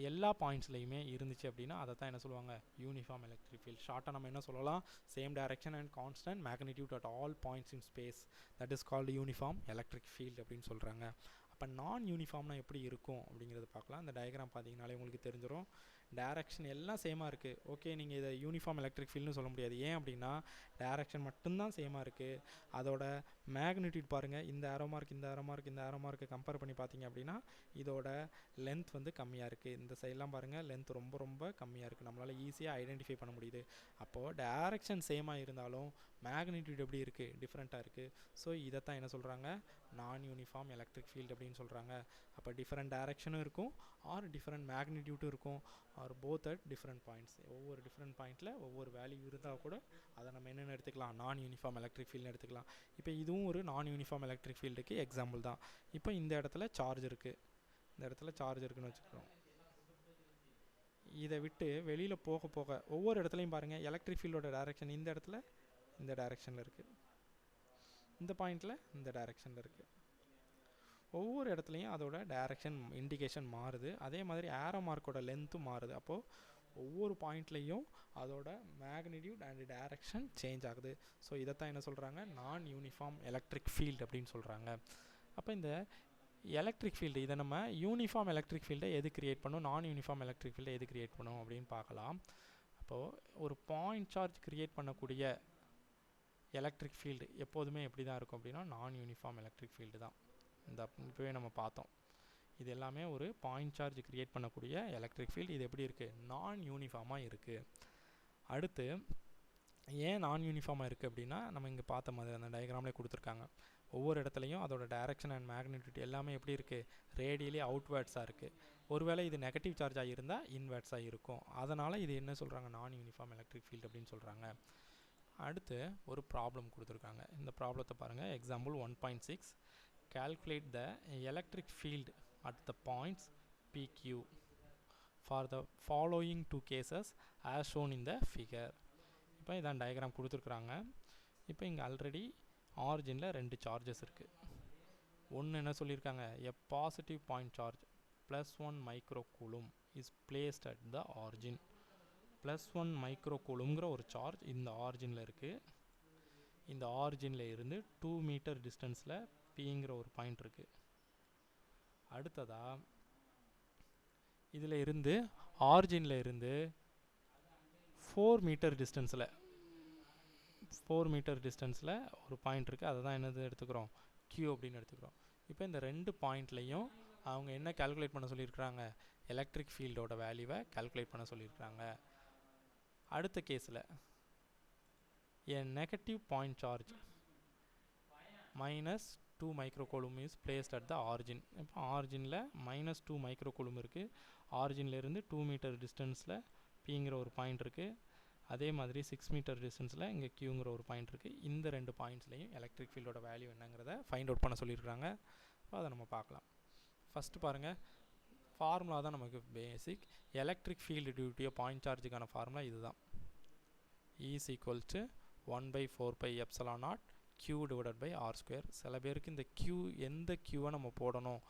எல்லா பாயிண்ட்ஸ்லையுமே இருந்துச்சு அப்படின்னா அதை தான் என்ன சொல்லுவாங்க, யூனிஃபார்ம் எலக்ட்ரிக் ஃபீல்ட். ஷார்ட்டாக நம்ம என்ன சொல்லலாம், same direction and constant magnitude at all points in space, that is called uniform electric field அப்படின்னு சொல்கிறாங்க. அப்போ நான் யூனிஃபார்ம்னா எப்படி இருக்கும் அப்படிங்கிறது பார்க்கலாம். இந்த டயக்ராம் பார்த்தீங்கனாலே உங்களுக்கு தெரிஞ்சிடும். டைரக்ஷன் எல்லாம் சேமாக இருக்குது. ஓகே, நீங்கள் இதை யூனிஃபார்ம் எலக்ட்ரிக் ஃபீல்டுன்னு சொல்ல முடியாது. ஏன் அப்படின்னா டைரக்ஷன் மட்டும்தான் சேமாக இருக்குது. அதோட மேக்னிடியூட் பாருங்கள், இந்த ஆரோ மார்க் இந்த ஆரோ மார்க் இந்த ஆரோ மார்க்கை கம்பேர் பண்ணி பார்த்தீங்க அப்படின்னா இதோட லென்த் வந்து கம்மியாக இருக்குது. இந்த சைட்லாம் பாருங்கள் லென்த் ரொம்ப ரொம்ப கம்மியாக இருக்குது. நம்மளால் ஈஸியாக ஐடென்டிஃபை பண்ண முடியுது. அப்போது டைரக்ஷன் சேமாக இருந்தாலும் மேக்னிடியூட் எப்படி இருக்குது, டிஃப்ரெண்ட்டாக இருக்குது. ஸோ இதைத்தான் என்ன சொல்கிறாங்க, நான் யூனிஃபார்ம் எலக்ட்ரிக் ஃபீல்டு அப்படின்னு சொல்கிறாங்க. அப்போ டிஃப்ரெண்ட் டைரக்ஷனும் இருக்கும் ஆர் டிஃப்ரெண்ட் மேக்னிடியூட்டும் இருக்கும் or both at different points. ஒவ்வொரு டிஃப்ரெண்ட் பாயிண்ட்டில் ஒவ்வொரு வேல்யூ இருந்தால் கூட அதை நம்ம என்னென்னு எடுத்துக்கலாம், நான் யூனிஃபார்ம் எலக்ட்ரிக் ஃபீல்டுன்னு எடுத்துக்கலாம். இப்போ இதுவும் ஒரு நான் யூனிஃபார்ம் எலக்ட்ரிக் ஃபீல்டுக்கு எக்ஸாம்பிள் தான். இப்போ இந்த இடத்துல சார்ஜ் இருக்குது, இந்த இடத்துல சார்ஜ் இருக்குதுன்னு வச்சுக்கிறோம். இதை விட்டு வெளியில் போக போக ஒவ்வொரு இடத்துலையும் பாருங்கள் எலக்ட்ரிக் ஃபீல்டோட டைரக்ஷன் இந்த இடத்துல இந்த டைரக்ஷனில் இருக்குது, இந்த பாயிண்டில் இந்த டைரக்ஷனில் இருக்குது. ஒவ்வொரு இடத்துலையும் அதோட டைரக்ஷன் இண்டிகேஷன் மாறுது. அதே மாதிரி ஆரோ மார்க்கோட லென்த்தும் மாறுது. அப்போது ஒவ்வொரு பாயிண்ட்லேயும் அதோட மேக்னிடியூட் அண்ட் டைரக்ஷன் சேஞ்ச் ஆகுது. ஸோ இதைத்தான் என்ன சொல்கிறாங்க, நான் யூனிஃபார்ம் எலக்ட்ரிக் ஃபீல்டு அப்படின்னு சொல்கிறாங்க. அப்போ இந்த எலக்ட்ரிக் ஃபீல்டு இதை நம்ம யூனிஃபார்ம் எலக்ட்ரிக் ஃபீல்டை எது கிரியேட் பண்ணும், நான் யூனிஃபார்ம் எலக்ட்ரிக் ஃபீல்டை எது கிரியேட் பண்ணும் அப்படின்னு பார்க்கலாம். அப்போது ஒரு பாயிண்ட் சார்ஜ் கிரியேட் பண்ணக்கூடிய எலக்ட்ரிக் ஃபீல்டு எப்போதுமே எப்படி தான் இருக்கும் அப்படின்னா நான் யூனிஃபார்ம் எலக்ட்ரிக் ஃபீல்டு தான். இந்த இப்போவே நம்ம பார்த்தோம், இது எல்லாமே ஒரு பாயிண்ட் சார்ஜ் கிரியேட் பண்ணக்கூடிய எலக்ட்ரிக் ஃபீல்டு. இது எப்படி இருக்குது, நான் யூனிஃபார்மாக இருக்குது. அடுத்து ஏன் நான் யூனிஃபார்மாக இருக்குது அப்படின்னா நம்ம இங்கே பார்த்த மாதிரி அந்த டயக்ராம்லேயே கொடுத்துருக்காங்க. ஒவ்வொரு இடத்துலையும் அதோட டைரக்ஷன் அண்ட் மேக்னிடியூட் எல்லாமே எப்படி இருக்குது, ரேடியலி அவுட்வேர்ட்ஸாக இருக்குது. ஒருவேளை இது நெகட்டிவ் சார்ஜாக இருந்தால் இன்வேர்ட்ஸாக இருக்கும். அதனால் இது என்ன சொல்கிறாங்க, நான் யூனிஃபார்ம் எலக்ட்ரிக் ஃபீல்டு அப்படின்னு சொல்கிறாங்க. அடுத்து ஒரு ப்ராப்ளம் கொடுத்துருக்காங்க. இந்த ப்ராப்ளத்தை பாருங்கள். Example 1.6, calculate the electric field at the points PQ for the following two cases as shown in the figure. இப்போ இதான் டயக்ராம் கொடுத்துருக்குறாங்க. இப்போ இங்கே ஆல்ரெடி ஆரிஜினில் 2 சார்ஜஸ் இருக்குது. ஒன்று என்ன சொல்லியிருக்காங்க, a positive point charge +1 microcoulomb is placed at the origin. +1 microcoulumbங்கிற ஒரு சார்ஜ் இந்த ஆரிஜினில் இருக்குது. இந்த ஆரிஜினில் இருந்து 2 மீட்டர் டிஸ்டன்ஸில் Pங்கிற ஒரு பாயிண்ட் இருக்குது. அடுத்ததாக இதில் இருந்து ஆரிஜினில் இருந்து 4 மீட்டர் டிஸ்டன்ஸில் ஒரு பாயிண்ட் இருக்குது. அதை தான் என்னது எடுத்துக்கிறோம், Q அப்படின்னு எடுத்துக்கிறோம். இப்போ இந்த 2 பாயிண்ட்லையும் அவங்க என்ன கால்குலேட் பண்ண சொல்லியிருக்கிறாங்க, எலக்ட்ரிக் ஃபீல்டோட வேல்யூவை கால்குலேட் பண்ண சொல்லியிருக்கிறாங்க. அடுத்த கேஸில் a negative point charge minus 2 microcoulomb is placed at the origin. இப்போ ஆரிஜினில் -2 microcoulomb இருக்குது. ஆரிஜின்லேருந்து 2 மீட்டர் டிஸ்டன்ஸில் Pங்கிற ஒரு பாயிண்ட் இருக்குது. அதே மாதிரி 6 மீட்டர் டிஸ்டன்ஸில் இங்கே Qங்கிற ஒரு பாயிண்ட் இருக்குது. இந்த 2 பாயிண்ட்ஸ்லையும் எலக்ட்ரிக் ஃபீல்டோட வேல்யூ என்னங்கிறத ஃபைண்ட் அவுட் பண்ண சொல்லியிருக்காங்க. இப்போ அதை நம்ம பார்க்கலாம். ஃபஸ்ட்டு பாருங்கள், ஃபார்முலா தான் நமக்கு basic. Electric field due to point சார்ஜுக்கான ஃபார்முலா இதுதான். E is equal to 1/4 pi epsilon naught Q divided by R square. சில பேருக்கு இந்த Q எந்த Qவை நம்ம போடணும்,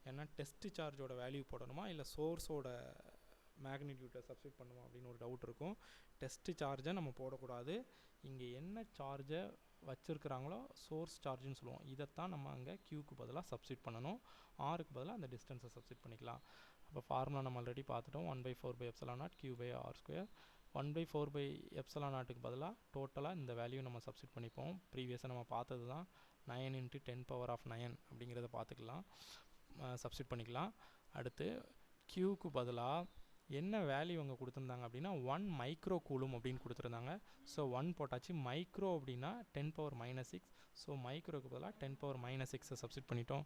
ஏன்னா டெஸ்ட் சார்ஜோட வேல்யூ போடணுமா இல்லை சோர்ஸோட மேக்னிடியூட்டை சப்ஸ்டிட் பண்ணுமா அப்படின்னு ஒரு டவுட் இருக்கும். டெஸ்ட் சார்ஜை நம்ம போடக்கூடாது. இங்கே என்ன சார்ஜை வச்சுருக்கிறாங்களோ சோர்ஸ் சார்ஜுன்னு சொல்லுவோம். இதைத்தான் நம்ம அங்கே Qக்கு பதிலாக சப்ஸ்டிட் பண்ணணும். ஆருக்கு பதிலாக அந்த டிஸ்டன்ஸை சப்ஸ்டிட் பண்ணிக்கலாம். அப்போ ஃபார்முலா நம்ம ஆல்ரெடி பார்த்துட்டோம். 1/4 pi epsilon naught Q by R square. 1/4 pi epsilon நாட்டுக்கு பதிலாக டோட்டலாக இந்த வேல்யூ நம்ம சப்ஸ்டிட் பண்ணிப்போம். ப்ரீவியஸாக நம்ம பார்த்தது தான். 9 × 10⁻⁹ அப்படிங்கிறத பார்த்துக்கலாம், சப்ஸ்டிட் பண்ணிக்கலாம். அடுத்து Qக்கு பதிலாக என்ன வேல்யூ அங்கே கொடுத்துருந்தாங்க அப்படின்னா 1 மைக்ரோ கூலும் அப்படின்னு கொடுத்துருந்தாங்க. ஸோ 1 போட்டாச்சு. மைக்ரோ அப்படின்னா 10⁻⁻⁶. ஸோ மைக்ரோக்கு பதிலாக 10⁻⁻⁶ சப்ஸ்டிட் பண்ணிட்டோம்.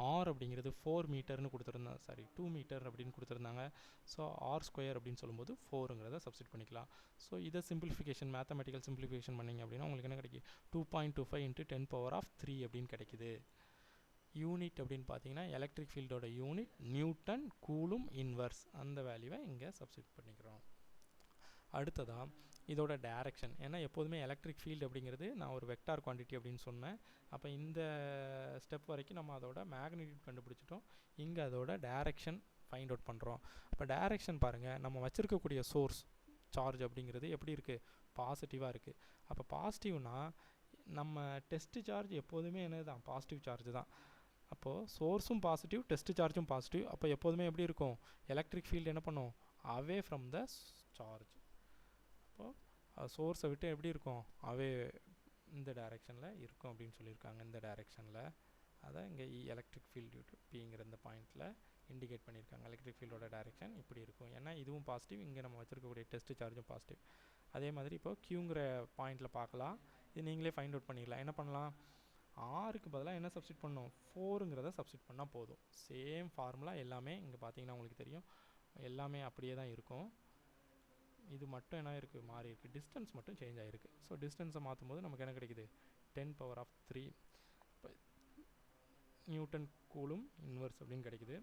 ஆர் அப்படிங்கிறது 4 மீட்டர்னு கொடுத்துருந்தாங்க, சாரி 2 மீட்டர் அப்படின்னு கொடுத்துருந்தாங்க. ஸோ ஆர் ஸ்கொயர் அப்படின்னு சொல்லும்போது 4ங்கிறத சப்ஸ்டிட் பண்ணிக்கலாம். ஸோ இதை சிம்பிளிஃபிகேஷன், மேத்தமெட்டிக்கல் சிம்பிளிஃபிகேஷன் பண்ணிங்க அப்படின்னா உங்களுக்கு என்ன கிடைக்கும், 2.25 × 10⁻³ அப்படின்னு கிடைக்குது. யூனிட் அப்படின்னு பார்த்தீங்கன்னா எலக்ட்ரிக் ஃபீல்டோட யூனிட் நியூட்டன் கூலும் இன்வர்ஸ், அந்த வேல்யூவை இங்கே சப்ஸ்டிட் பண்ணிக்கிறோம். அடுத்ததாக இதோட டைரக்ஷன், ஏன்னா எப்போதுமே எலக்ட்ரிக் ஃபீல்டு அப்படிங்கிறது நான் ஒரு வெக்டார் குவான்டிட்டி அப்படின்னு சொன்னேன். அப்போ இந்த ஸ்டெப் வரைக்கும் நம்ம அதோட மேக்னிடியூட் கண்டுபிடிச்சிட்டோம். இங்கே அதோட டைரக்ஷன் ஃபைண்ட் அவுட் பண்ணுறோம். இப்போ டைரக்ஷன் பாருங்கள், நம்ம வச்சுருக்கக்கூடிய சோர்ஸ் சார்ஜ் அப்படிங்கிறது எப்படி இருக்குது, பாசிட்டிவாக இருக்குது. அப்போ பாசிட்டிவ்னா நம்ம டெஸ்ட் சார்ஜ் எப்போதுமே என்னது தான், பாசிட்டிவ் சார்ஜ் தான். அப்போது சோர்ஸும் பாசிட்டிவ், டெஸ்ட் சார்ஜும் பாசிட்டிவ். அப்போ எப்போதுமே எப்படி இருக்கும், எலக்ட்ரிக் ஃபீல்டு என்ன பண்ணும், அவே ஃப்ரம் த சார்ஜ். அப்போது சோர்ஸை விட்டு எப்படி இருக்கும், அவே இந்த டைரெக்ஷனில் இருக்கும் அப்படின்னு சொல்லியிருக்காங்க. இந்த டைரெக்ஷனில் அதை இங்கே எலக்ட்ரிக் ஃபீல்டு டியூ டு Pங்கிற இந்த பாயிண்ட்டில் இண்டிகேட் பண்ணியிருக்காங்க. எலக்ட்ரிக் ஃபீல்டோட டைரெக்ஷன் இப்படி இருக்கும், ஏன்னா இதுவும் பாசிட்டிவ், இங்கே நம்ம வச்சுருக்கக்கூடிய டெஸ்ட் சார்ஜும் பாசிட்டிவ். அதே மாதிரி இப்போ Qங்கிற பாயிண்ட்டில் பார்க்கலாம். இது நீங்களே ஃபைண்ட் அவுட் பண்ணிடலாம். என்ன பண்ணலாம், ஆருக்கு பதிலாக என்ன சப்ஸ்டிட் பண்ணணும், 4ங்கிறத சப்ஸ்டிட் பண்ணால் போதும். சேம் ஃபார்முலா எல்லாமே இங்கே பார்த்தீங்கன்னா உங்களுக்கு தெரியும், எல்லாமே அப்படியே தான் இருக்கும். இது மட்டும் என்ன இருக்குது, மாறி இருக்குது, டிஸ்டன்ஸ் மட்டும் சேஞ்ச் ஆகிருக்கு. ஸோ டிஸ்டன்ஸை மாற்றும் போது நமக்கு என்ன கிடைக்குது, 10⁻³ நியூட்டன் கூலும் இன்வர்ஸ் அப்படின்னு கிடைக்குது.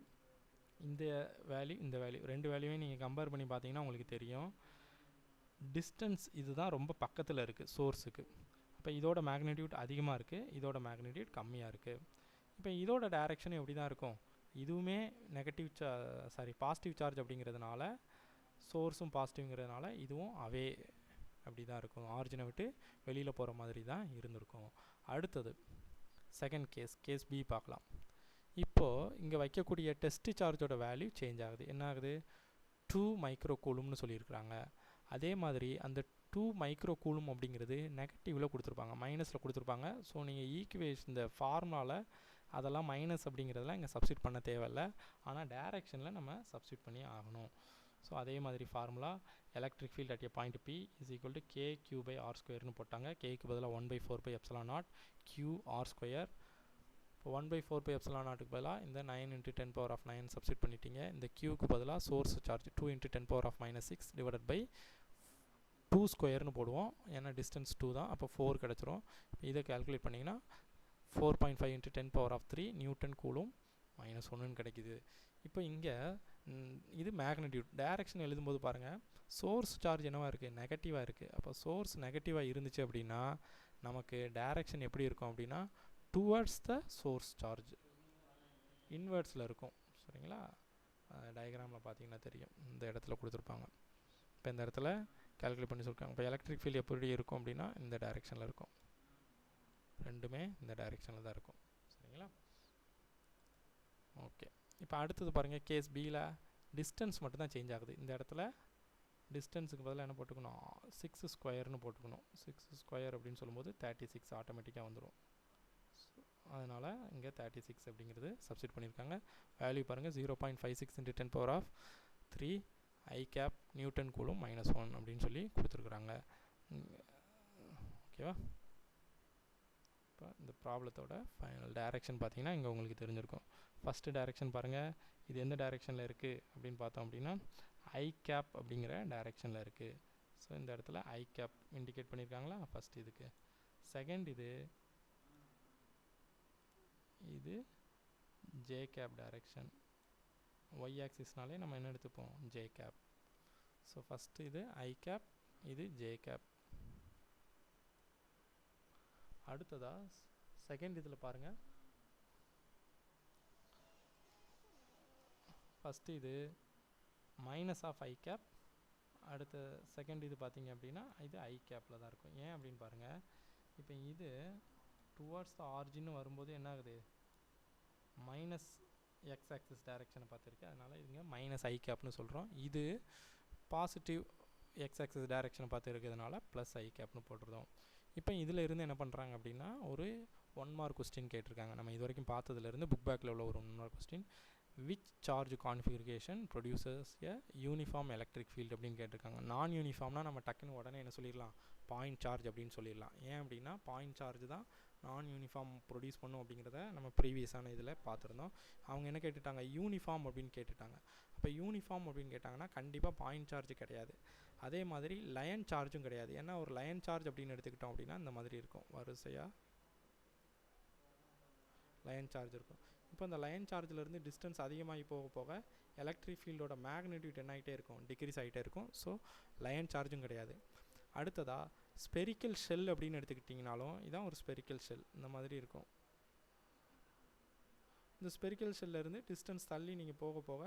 இந்த வேல்யூ, இந்த வேல்யூ, ரெண்டு வேல்யூவையும் நீங்கள் கம்பேர் பண்ணி பார்த்தீங்கன்னா உங்களுக்கு தெரியும், டிஸ்டன்ஸ் இதுதான் ரொம்ப பக்கத்தில் இருக்குது சோர்ஸுக்கு. இப்போ இதோட மேக்னிடியூட் அதிகமாக இருக்குது, இதோட மேக்னிடியூட் கம்மியாக இருக்குது. இப்போ இதோட டைரெக்ஷன் எப்படி தான் இருக்கும், இதுவுமே நெகட்டிவ் பாசிட்டிவ் சார்ஜ் அப்படிங்கிறதுனால, சோர்ஸும் பாசிட்டிவ்ங்கிறதுனால இதுவும் அவே அப்படி தான் இருக்கும், ஆரிஜினை விட்டு வெளியில் போகிற மாதிரி தான் இருந்திருக்கும். அடுத்தது செகண்ட் கேஸ் பி பார்க்கலாம். இப்போது இங்கே வைக்கக்கூடிய டெஸ்ட் சார்ஜோட வேல்யூ சேஞ்ச் ஆகுது. என்ன ஆகுது, 2 மைக்ரோ கூலும்னு சொல்லியிருக்கிறாங்க. அதே மாதிரி அந்த 2 மைக்ரோ கூலும் அப்படிங்கிறது நெகட்டிவில் கொடுத்துருப்பாங்க, மைனஸில் கொடுத்துருப்பாங்க. ஸோ நீங்கள் ஈக்குவேஷன் இந்த ஃபார்முலாவில் அதெல்லாம் மைனஸ் அப்படிங்கிறதெல்லாம் இங்கே சப்ஸ்டிட் பண்ண தேவையில்லை, ஆனால் டைரெக்ஷனில் நம்ம சப்ஸ்டிட் பண்ணி ஆகணும். ஸோ அதே மாதிரி formula electric field at a point P is equal to KQ/R² போட்டாங்க. கேக்கு பதிலாக 1/4 pi epsilon naught QR². இப்போ 1/4 pi epsilon naught பதிலாக இந்த 9 × 10⁻⁹ சப்ஸ்டிட் பண்ணிட்டீங்க. இந்த Qக்கு பதிலாக சோர்ஸ் சார்ஜ் 2 × 10⁻⁻⁶ டிவைடட் பை 2² போடுவோம், ஏன்னா டிஸ்டன்ஸ் 2 தான். அப்போ 4 கிடச்சிரும். இதை கால்குலேட் பண்ணிங்கன்னா 4.5 × 10⁻³ நியூட்டன் கூலும் -1 கிடைக்குது. இப்போ இங்கே இது மேக்னிடியூட். டைரக்ஷன் எழுதும்போது பாருங்கள், சோர்ஸ் சார்ஜ் என்னவாக இருக்குது, நெகட்டிவாக இருக்குது. அப்போ சோர்ஸ் நெகட்டிவாக இருந்துச்சு அப்படின்னா நமக்கு டைரக்ஷன் எப்படி இருக்கும் அப்படின்னா டுவர்ட்ஸ் த சோர்ஸ் சார்ஜ், இன்வெர்ட்ஸில் இருக்கும். சரிங்களா, டயக்ராமில் பார்த்தீங்கன்னா தெரியும், இந்த இடத்துல கொடுத்துருப்பாங்க. இப்போ இந்த இடத்துல கால்குலேட் பண்ணி சொல்லியிருக்காங்க. இப்போ எலக்ட்ரிக் ஃபீல்டு எப்படி இருக்கும் அப்படின்னா இந்த டைரெக்ஷனில் இருக்கும், ரெண்டுமே இந்த டைரெக்ஷனில் தான் இருக்கும். சரிங்களா, ஓகே. இப்போ அடுத்தது பாருங்கள், கேஸ் பியில் டிஸ்டன்ஸ் மட்டும் தான் சேஞ்ச் ஆகுது. இந்த இடத்துல டிஸ்டன்ஸுக்கு பதிலாக என்ன போட்டுக்கணும், 6² போட்டுக்கணும். 6² அப்படின்னு சொல்லும்போது 36 ஆட்டோமேட்டிக்காக வந்துடும். அதனால் இங்கே 36 அப்படிங்கிறது சப்ஸ்டிட் பண்ணியிருக்காங்க. வேல்யூ பாருங்கள் 0.56 × 10⁻³ I cap நியூட்டன் கூலும் -1 அப்படின்னு சொல்லி கொடுத்துருக்குறாங்க. ஓகேவா? இப்போ இந்த ப்ராப்ளத்தோட ஃபைனல் டைரெக்ஷன் பார்த்தீங்கன்னா இங்கே உங்களுக்கு தெரிஞ்சிருக்கும். ஃபஸ்ட்டு டைரெக்ஷன் பாருங்கள், இது எந்த டைரெக்ஷனில் இருக்குது அப்படின்னு பார்த்தோம் அப்படின்னா I cap அப்படிங்கிற டைரெக்ஷனில் இருக்குது. ஸோ இந்த இடத்துல I cap இண்டிகேட் பண்ணியிருக்காங்களா ஃபஸ்ட் இதுக்கு. செகண்ட் இது J cap டைரெக்ஷன். Y ஆக்சிஸ்னாலே நம்ம என்ன எடுத்துப்போம், J cap. ஸோ ஃபஸ்ட்டு இது I cap, இது J cap. அடுத்ததா செகண்ட் இதில் பாருங்கள், ஃபஸ்ட்டு இது -I cap. அடுத்த செகண்ட் இது பார்த்தீங்க அப்படின்னா இது I capல தான் இருக்கும். ஏன் அப்படின்னு பாருங்கள், இப்போ இது டுவர்ட்ஸ் த ஆரிஜின் வரும்போது என்ன ஆகுது, -x ஆக்சிஸ் டைரெக்ஷனை பார்த்துருக்கு, அதனால் இதுங்க -I capனு சொல்கிறோம். இது பாசிட்டிவ் x ஆக்சிஸ் டைரெக்ஷனை பார்த்து இருக்கிறதுனால +I capனு போட்டுருந்தோம். இப்போ இதில் இருந்து என்ன பண்ணுறாங்க அப்படின்னா ஒரு 1 மார்க் கொஸ்டின் கேட்டிருக்காங்க. நம்ம இது வரைக்கும் பார்த்ததுலேருந்து புக் பேக்கில் உள்ள ஒரு 1 mark question. Which charge configuration producers a uniform electric field அப்படின்னு கேட்டிருக்காங்க. நான் யூனிஃபார்ம்னா நம்ம டக்குன்னு உடனே என்ன சொல்லிடலாம், பாயிண்ட் சார்ஜ் அப்படின்னு சொல்லிடலாம். ஏன் அப்படின்னா பாயிண்ட் சார்ஜ் தான் நான் யூனிஃபார்ம் ப்ரொடியூஸ் பண்ணும் அப்படிங்கிறத நம்ம ப்ரீவியஸான இதில் பார்த்துருந்தோம். அவங்க என்ன கேட்டுட்டாங்க, யூனிஃபார்ம் அப்படின்னு கேட்டுட்டாங்க. அப்போ யூனிஃபார்ம் அப்படின்னு கேட்டாங்கன்னா கண்டிப்பாக பாயிண்ட் சார்ஜ் கிடையாது. அதே மாதிரி லயன் சார்ஜும் கிடையாது. ஏன்னா ஒரு லயன் சார்ஜ் அப்படின்னு எடுத்துக்கிட்டோம் அப்படின்னா இந்த மாதிரி இருக்கும், வரிசையாக லயன் சார்ஜ் இருக்கும். இப்போ இந்த லயன் சார்ஜிலேருந்து டிஸ்டன்ஸ் அதிகமாகி போக போக எலக்ட்ரிக் ஃபீல்டோட மேக்னிடியூட் என்ன ஆகிட்டே இருக்கும், டிக்ரீஸ் ஆகிட்டே இருக்கும். ஸோ லயன் சார்ஜும் கிடையாது. அடுத்ததாக ஸ்பெரிக்கல் ஷெல் அப்படின்னு எடுத்துக்கிட்டிங்கனாலும் இதான் ஒரு ஸ்பெரிக்கல் ஷெல், இந்த மாதிரி இருக்கும். இந்த ஸ்பெரிக்கல் ஷெல்லேருந்து டிஸ்டன்ஸ் தள்ளி நீங்கள் போக போக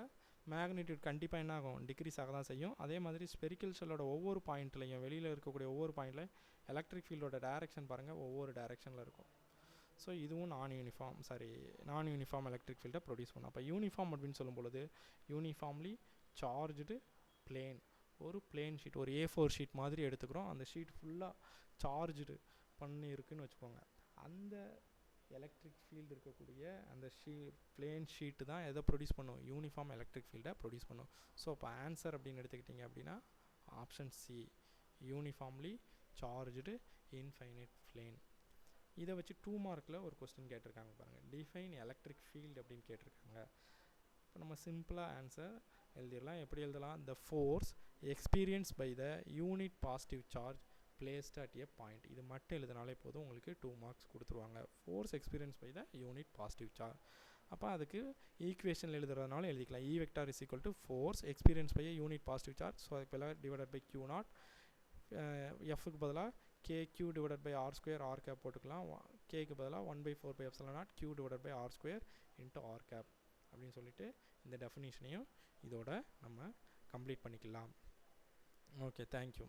மேக்னிடியூட் கண்டிப்பாக என்ன ஆகும், டிக்ரீஸ் ஆக தான் செய்யும். அதே மாதிரி ஸ்பெரிக்கல் ஷெல்லோட ஒவ்வொரு பாயிண்ட்லையும், வெளியில் இருக்கக்கூடிய ஒவ்வொரு பாயிண்ட்லையும் எலக்ட்ரிக் ஃபீல்டோட டைரெக்ஷன் பாருங்கள் ஒவ்வொரு டைரெக்ஷனில் இருக்கும். ஸோ இதுவும் நான் யூனிஃபார்ம் எலக்ட்ரிக் ஃபீல்டை ப்ரொடியூஸ் பண்ணும். அப்போ யூனிஃபார்ம் அப்படின்னு சொல்லும் பொழுது யூனிஃபார்ம்லி சார்ஜ்டு பிளேன், ஒரு பிளேன் ஷீட், ஒரு A4 ஷீட் மாதிரி எடுத்துக்கிறோம். அந்த ஷீட் ஃபுல்லாக சார்ஜ்டு பண்ணி இருக்குன்னு வச்சுக்கோங்க. அந்த எலக்ட்ரிக் ஃபீல்டு இருக்கக்கூடிய அந்த பிளேன் ஷீட்டு தான் எதை ப்ரொடியூஸ் பண்ணும், யூனிஃபார்ம் எலக்ட்ரிக் ஃபீல்டை ப்ரொடியூஸ் பண்ணும். ஸோ இப்போ ஆன்சர் அப்படின்னு எடுத்துக்கிட்டிங்க அப்படின்னா option C, uniformly charged infinite plane. இதை வச்சு 2 மார்க்கில் ஒரு கொஸ்டின் கேட்டிருக்காங்க பாருங்கள், டிஃபைன் எலக்ட்ரிக் ஃபீல்டு அப்படின்னு கேட்டிருக்காங்க. இப்போ நம்ம சிம்பிளாக ஆன்சர் எழுதிடலாம். எப்படி எழுதலாம், the force experience by the unit positive charge placed at a point. இது மட்டும் எழுதினாலே போதும், உங்களுக்கு 2 மார்க்ஸ் கொடுத்துருவாங்க. Force experience by the unit positive charge. அப்போ அதுக்கு ஈக்குவேஷனில் எழுதுறதுனால எழுதிக்கலாம். E vector is equal to force experience by unit positive charge. So அதுக்கு பதிலாக டிவைடட் பை Q0, எஃப்க்கு பதிலாக KQ divided by R² R cap போட்டுக்கலாம். Kக்கு பதிலாக 1/4πε0 Q divided by R² into R cap அப்படின்னு சொல்லிட்டு இந்த டெஃபினிஷனையும் இதோட நம்ம கம்ப்ளீட் பண்ணிக்கலாம். Okay, thank you.